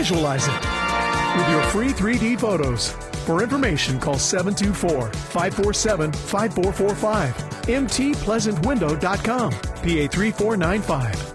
visualize it with your free 3D photos. For information, call 724-547-5445, mtpleasantwindow.com, PA 3495.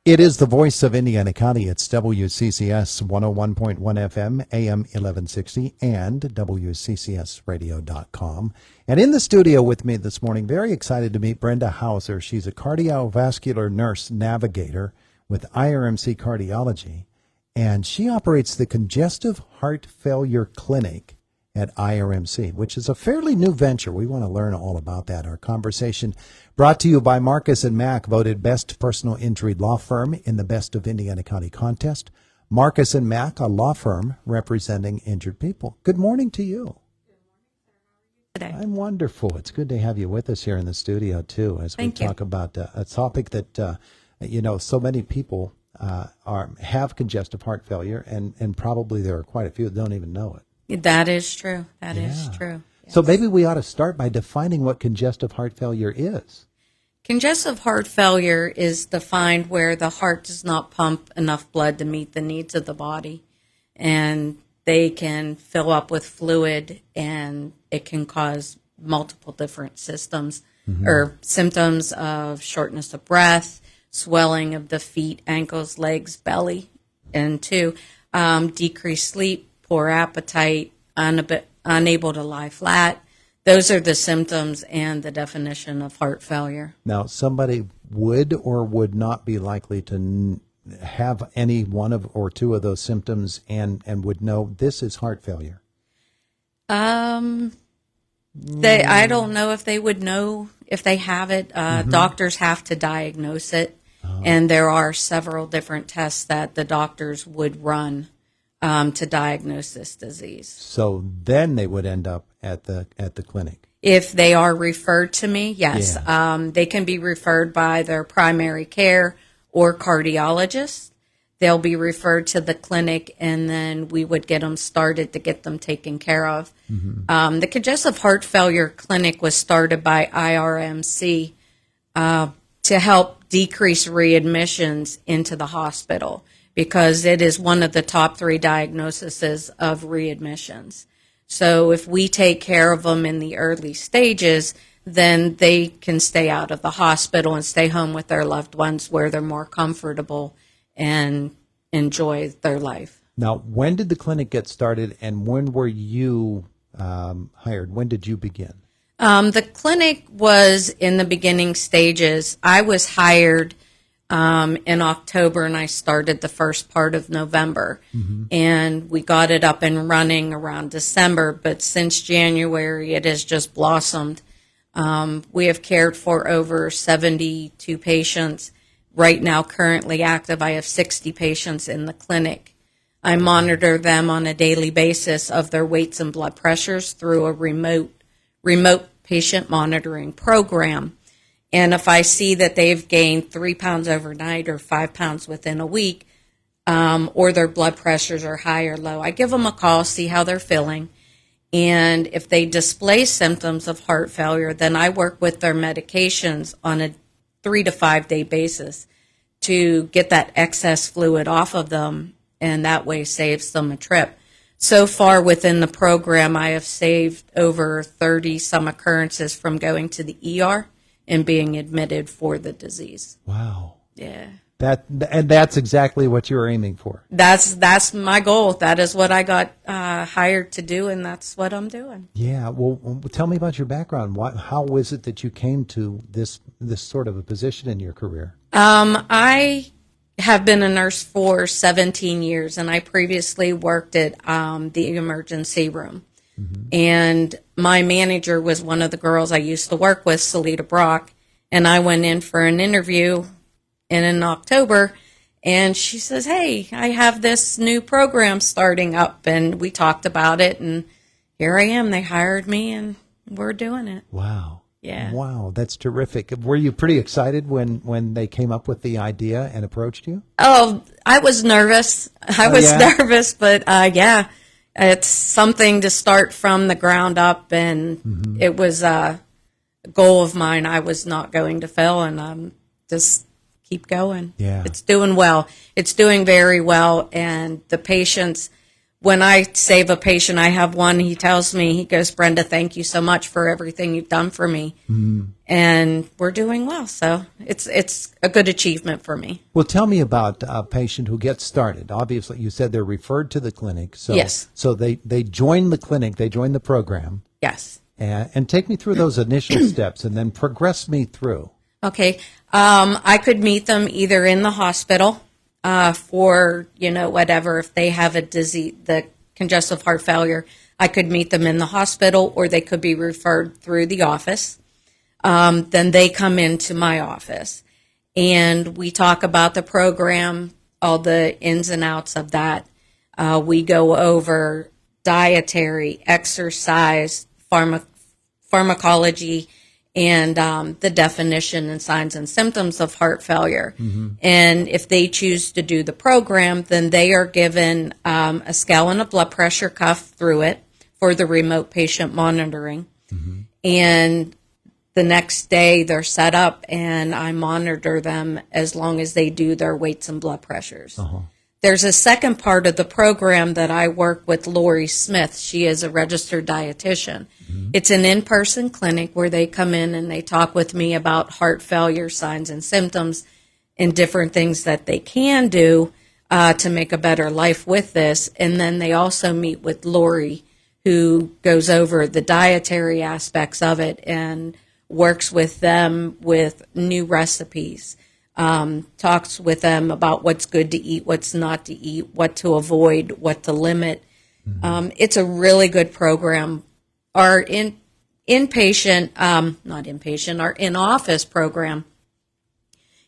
It is the voice of Indiana County. It's WCCS 101.1 FM, AM 1160, and WCCSradio.com. And in the studio with me this morning, very excited to meet Brenda Hauser. She's a cardiovascular nurse navigator with IRMC Cardiology, and she operates the Congestive Heart Failure Clinic at IRMC, which is a fairly new venture. We want to learn all about that. Our conversation brought to you by Marcus & Mack, voted best personal injury law firm in the Best of Indiana County contest. Marcus & Mack, a law firm representing injured people. Good morning to you. Good morning, sir. How are you today? I'm wonderful. It's good to have you with us here in the studio, too, as we talk about a topic that, so many people have congestive heart failure, and probably there are quite a few that don't even know it. That is true. That is true. Yes. So maybe we ought to start by defining what congestive heart failure is. Congestive heart failure is defined where the heart does not pump enough blood to meet the needs of the body, and they can fill up with fluid, and it can cause multiple different systems or symptoms of shortness of breath, swelling of the feet, ankles, legs, belly, and decreased sleep, poor appetite, unable to lie flat. Those are the symptoms and the definition of heart failure. Now, somebody would or would not be likely to have any one of or two of those symptoms and would know this is heart failure. I don't know if they would know if they have it. Doctors have to diagnose it, and there are several different tests that the doctors would run to diagnose this disease. So then they would end up at the clinic. If they are referred to me, yes. Yeah. They can be referred by their primary care or cardiologist. They'll be referred to the clinic, and then we would get them started to get them taken care of. The Congestive Heart Failure Clinic was started by IRMC to help decrease readmissions into the hospital, because it is one of the top 3 diagnoses of readmissions. So if we take care of them in the early stages, then they can stay out of the hospital and stay home with their loved ones where they're more comfortable and enjoy their life. Now, when did the clinic get started, and when were you hired? When did you begin? The clinic was in the beginning stages. I was hired in October, and I started the first part of November. And we got it up and running around December, but since January, it has just blossomed. We have cared for over 72 patients. Right now, currently active, I have 60 patients in the clinic. I monitor them on a daily basis of their weights and blood pressures through a remote patient monitoring program. And if I see that they've gained 3 pounds overnight or 5 pounds within a week, or their blood pressures are high or low, I give them a call, see how they're feeling. And if they display symptoms of heart failure, then I work with their medications on a 3 to 5 day basis to get that excess fluid off of them, and that way saves them a trip. So far within the program, I have saved over 30 some occurrences from going to the ER and being admitted for the disease. Wow. Yeah. That's exactly what you were aiming for. That's my goal. That is what I got hired to do, and that's what I'm doing. Yeah. Well, tell me about your background. How was it that you came to this sort of a position in your career? I have been a nurse for 17 years, and I previously worked at the emergency room. And my manager was one of the girls I used to work with, Salita Brock, and I went in for an interview in October, and she says, "Hey, I have this new program starting up," and we talked about it, and here I am. They hired me, and we're doing it. Wow. Yeah. Wow, that's terrific. Were you pretty excited when they came up with the idea and approached you? Oh, I was nervous. I was nervous, but yeah. It's something to start from the ground up, and it was a goal of mine. I was not going to fail, and I'm just keep going. Yeah. It's doing well. It's doing very well. And the patients, when I save a patient, I have one, he tells me, he goes, Brenda, thank you so much for everything you've done for me. And we're doing well. So it's a good achievement for me. Well, tell me about a patient who gets started. Obviously, you said they're referred to the clinic. So, Yes. So they join the clinic, they join the program. Yes. And take me through those initial steps and then progress me through. Okay. I could meet them either in the hospital for, whatever, if they have a disease, the congestive heart failure, I could meet them in the hospital, or they could be referred through the office. Then they come into my office, and we talk about the program, all the ins and outs of that. We go over dietary, exercise, pharmacology, and the definition and signs and symptoms of heart failure. And if they choose to do the program, then they are given a scale and a blood pressure cuff through it for the remote patient monitoring. And the next day they're set up, and I monitor them as long as they do their weights and blood pressures. There's a second part of the program that I work with Lori Smith. She is a registered dietitian. It's an in-person clinic where they come in and they talk with me about heart failure signs and symptoms and different things that they can do to make a better life with this. And then they also meet with Lori, who goes over the dietary aspects of it and works with them with new recipes. Talks with them about what's good to eat, what's not to eat, what to avoid, what to limit. It's a really good program. Our our in-office program,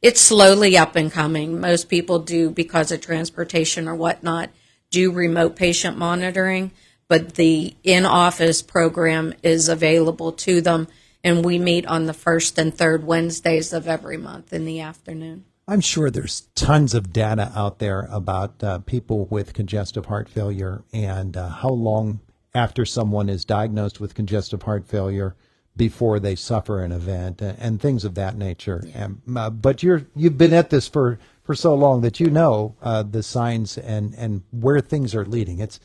it's slowly up and coming. Most people do, because of transportation or whatnot, do remote patient monitoring, but the in-office program is available to them. And we meet on the first and third Wednesdays of every month in the afternoon. I'm sure there's tons of data out there about people with congestive heart failure and how long after someone is diagnosed with congestive heart failure before they suffer an event and things of that nature. Yeah. But you've been at this for so long that you know the signs and where things are leading. It's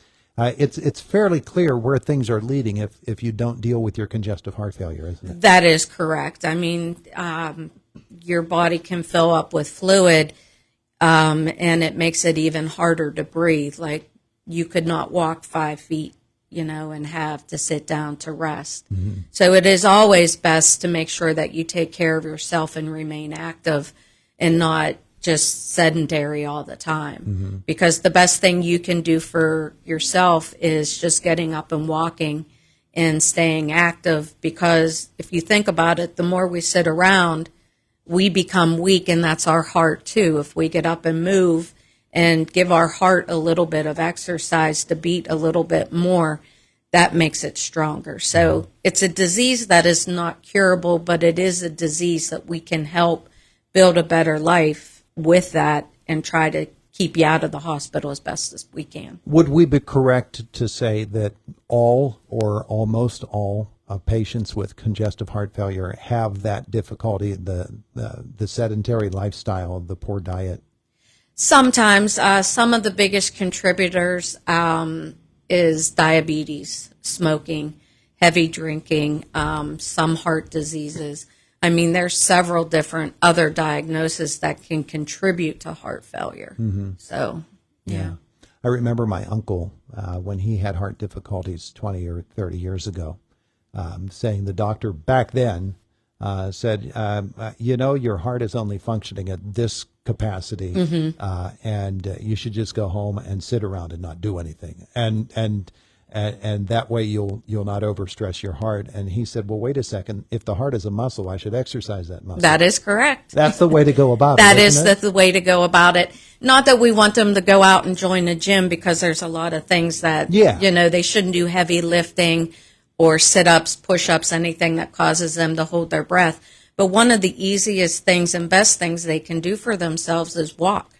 fairly clear where things are leading if you don't deal with your congestive heart failure, isn't it? That is correct. I mean, your body can fill up with fluid, and it makes it even harder to breathe. Like, you could not walk 5 feet, and have to sit down to rest. So it is always best to make sure that you take care of yourself and remain active and not just sedentary all the time. Because the best thing you can do for yourself is just getting up and walking and staying active, because if you think about it, the more we sit around, we become weak, and that's our heart too. If we get up and move and give our heart a little bit of exercise to beat a little bit more, that makes it stronger. So it's a disease that is not curable, but it is a disease that we can help build a better life with that and try to keep you out of the hospital as best as we can. Would we be correct to say that all or almost all patients with congestive heart failure have that difficulty, the sedentary lifestyle, the poor diet? Sometimes some of the biggest contributors is diabetes, smoking, heavy drinking, some heart diseases. I mean, there's several different other diagnoses that can contribute to heart failure. So, yeah. I remember my uncle, when he had heart difficulties 20 or 30 years ago, saying the doctor back then said, your heart is only functioning at this capacity, and you should just go home and sit around and not do anything. And that way you'll not overstress your heart. And he said, well, wait a second. If the heart is a muscle, I should exercise that muscle. That is correct. That's the way to go about it. That is the way to go about it. Not that we want them to go out and join a gym, because there's a lot of things that, they shouldn't do heavy lifting or sit-ups, push-ups, anything that causes them to hold their breath. But one of the easiest things and best things they can do for themselves is walk.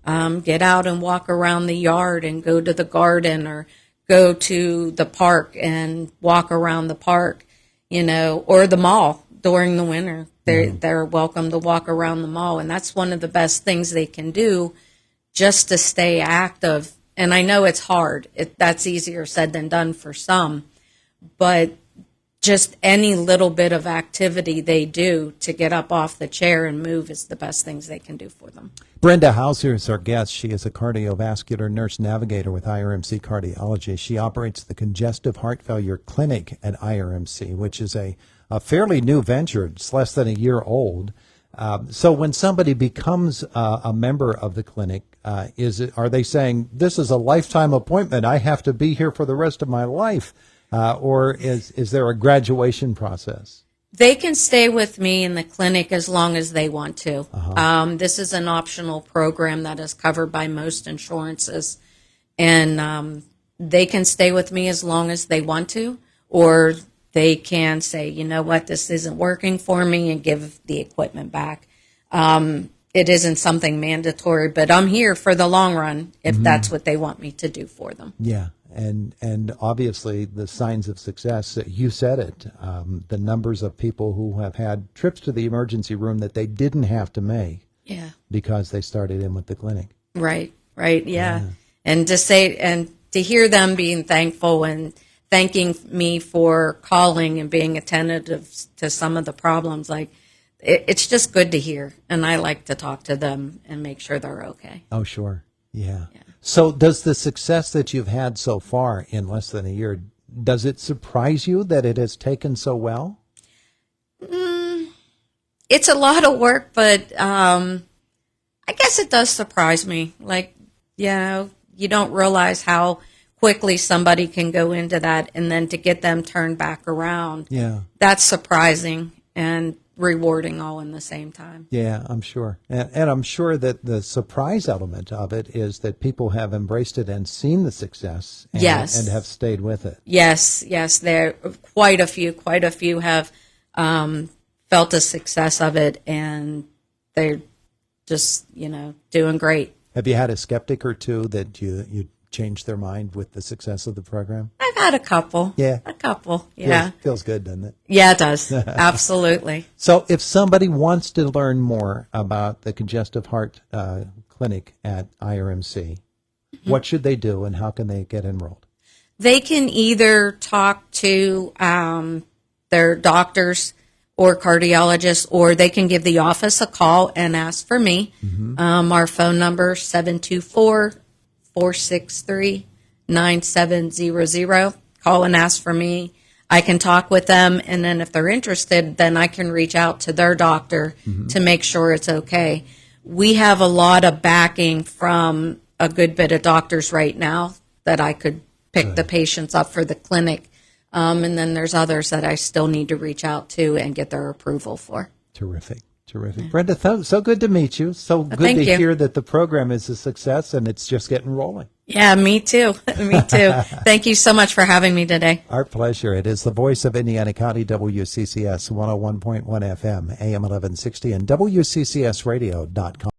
Get out and walk around the yard and go to the garden, or go to the park and walk around the park, or the mall. during the winter. They're welcome to walk around the mall, and that's one of the best things they can do just to stay active. And I know it's hard. That's easier said than done for some, but just any little bit of activity they do to get up off the chair and move is the best things they can do for them. Brenda Hauser is our guest. She is a cardiovascular nurse navigator with IRMC Cardiology. She operates the Congestive Heart Failure Clinic at IRMC, which is a fairly new venture. It's less than a year old. So when somebody becomes a member of the clinic, are they saying, this is a lifetime appointment, I have to be here for the rest of my life? Or is there a graduation process? They can stay with me in the clinic as long as they want to. This is an optional program that is covered by most insurances. And they can stay with me as long as they want to, or they can say, you know what, this isn't working for me, and give the equipment back. It isn't something mandatory, but I'm here for the long run if that's what they want me to do for them. Yeah. And obviously the signs of success, you said it, the numbers of people who have had trips to the emergency room that they didn't have to make because they started in with the clinic. Right, yeah. And to say, and to hear them being thankful and thanking me for calling and being attentive to some of the problems, like, it's just good to hear. And I like to talk to them and make sure they're okay. Oh, sure. Yeah. So does the success that you've had so far in less than a year, does it surprise you that it has taken so well? It's a lot of work, but I guess it does surprise me. Like, you don't realize how quickly somebody can go into that, and then to get them turned back around. Yeah. That's surprising and rewarding all in the same time. Yeah, I'm sure. And I'm sure that the surprise element of it is that people have embraced it and seen the success and have stayed with it. Yes. There quite a few have felt the success of it, and they're just, doing great. Have you had a skeptic or two that you changed their mind with the success of the program? I've had a couple. Yeah. A couple, yeah. Feels good, doesn't it? Yeah, it does. Absolutely. So if somebody wants to learn more about the Congestive Heart Clinic at IRMC, what should they do and how can they get enrolled? They can either talk to their doctors or cardiologists, or they can give the office a call and ask for me. Our phone number is 724-463-9700. Call and ask for me. I can talk with them, and then if they're interested, then I can reach out to their doctor to make sure it's okay. We have a lot of backing from a good bit of doctors right now that I could pick the patients up for the clinic. And then there's others that I still need to reach out to and get their approval for. Terrific. Brenda, so good to meet you. So good to hear that the program is a success and it's just getting rolling. Yeah, me too. Thank you so much for having me today. Our pleasure. It is the voice of Indiana County, WCCS 101.1 FM, AM 1160, and WCCSradio.com.